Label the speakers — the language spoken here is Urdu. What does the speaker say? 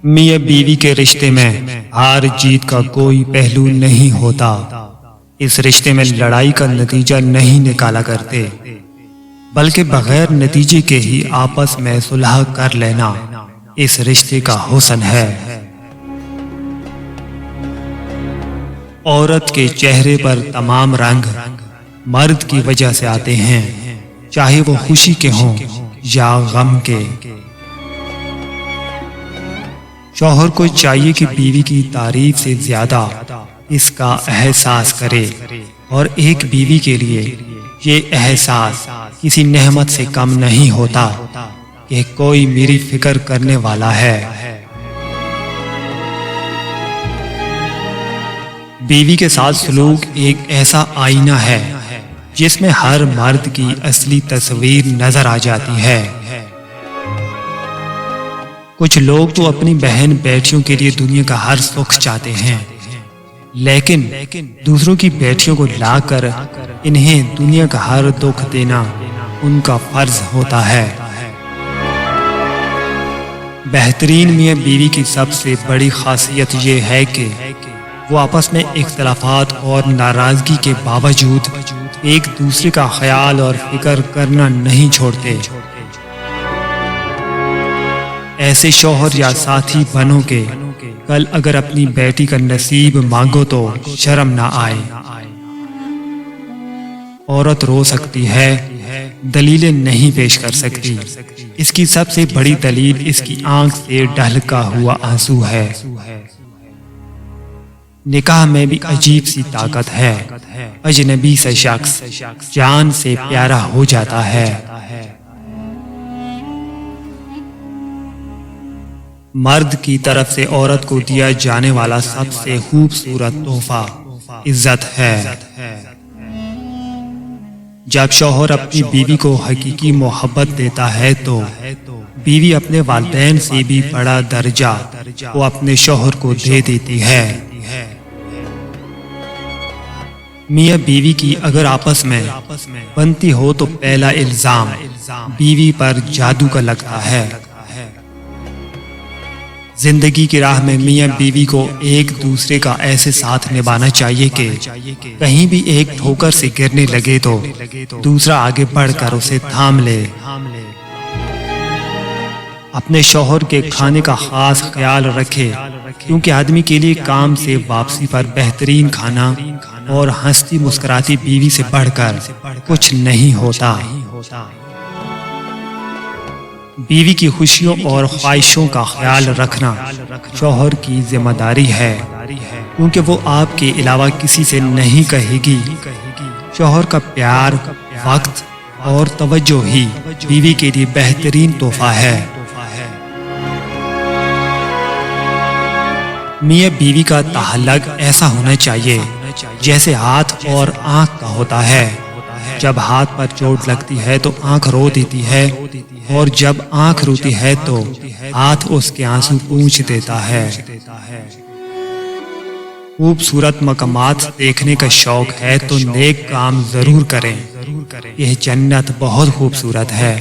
Speaker 1: میاں بیوی کے رشتے میں ہار جیت کا کوئی پہلو نہیں ہوتا۔ اس رشتے میں لڑائی کا نتیجہ نہیں نکالا کرتے، بلکہ بغیر نتیجے کے ہی آپس میں صلح کر لینا اس رشتے کا حسن ہے۔ عورت کے چہرے پر تمام رنگ مرد کی وجہ سے آتے ہیں، چاہے وہ خوشی کے ہوں یا غم کے۔ شوہر کو چاہیے کہ بیوی کی تعریف سے زیادہ اس کا احساس کرے، اور ایک بیوی کے لیے یہ احساس کسی نعمت سے کم نہیں ہوتا کہ کوئی میری فکر کرنے والا ہے۔ بیوی کے ساتھ سلوک ایک ایسا آئینہ ہے جس میں ہر مرد کی اصلی تصویر نظر آ جاتی ہے۔ کچھ لوگ تو اپنی بہن بیٹیوں کے لیے دنیا کا ہر سکھ چاہتے ہیں، لیکن دوسروں کی بیٹیوں کو لا کر انہیں دنیا کا ہر دکھ دینا ان کا فرض ہوتا ہے۔ بہترین میاں بیوی کی سب سے بڑی خاصیت یہ ہے کہ وہ آپس میں اختلافات اور ناراضگی کے باوجود ایک دوسرے کا خیال اور فکر کرنا نہیں چھوڑتے۔ ایسے شوہر یا ساتھی بنو کہ کل اگر اپنی بیٹی کا نصیب مانگو تو شرم نہ آئے۔ عورت رو سکتی ہے، دلیلیں نہیں پیش کر سکتی۔ اس کی سب سے بڑی دلیل اس کی آنکھ سے ڈھلکا ہوا آنسو ہے۔ نکاح میں بھی عجیب سی طاقت ہے، اجنبی سے شخص جان سے پیارا ہو جاتا ہے۔ مرد کی طرف سے عورت کو دیا جانے والا سب سے خوبصورت تحفہ عزت ہے۔ جب شوہر اپنی بیوی کو حقیقی محبت دیتا ہے تو بیوی اپنے والدین سے بھی بڑا درجہ وہ اپنے شوہر کو دے دیتی ہے۔ میاں بیوی کی اگر آپس میں بنتی ہو تو پہلا الزام بیوی پر جادو کا لگتا ہے۔ زندگی کی راہ میں میاں بیوی کو ایک دوسرے کا ایسے ساتھ نبھانا چاہیے کہ کہیں بھی ایک ٹھوکر سے گرنے لگے تو دوسرا آگے بڑھ کر اسے تھام لے۔ اپنے شوہر کے کھانے کا خاص خیال رکھے، کیونکہ آدمی کے لیے کام سے واپسی پر بہترین کھانا اور ہنستی مسکراتی بیوی سے بڑھ کر کچھ نہیں ہوتا۔ بیوی کی خوشیوں اور خواہشوں کا خیال رکھنا شوہر کی ذمہ داری ہے، کیونکہ وہ آپ کے علاوہ کسی سے نہیں کہے گی۔ شوہر کا پیار، وقت اور توجہ ہی بیوی کے لیے بہترین تحفہ ہے۔ میاں بیوی کا تعلق ایسا ہونا چاہیے جیسے ہاتھ اور آنکھ کا ہوتا ہے۔ جب ہاتھ پر چوٹ لگتی ہے تو آنکھ رو دیتی ہے، اور جب آنکھ روتی ہے تو ہاتھ اس کے آنسو پونچھ دیتا ہے۔ خوبصورت مقامات دیکھنے کا شوق ہے تو نیک کام ضرور کریں، یہ جنت بہت خوبصورت ہے۔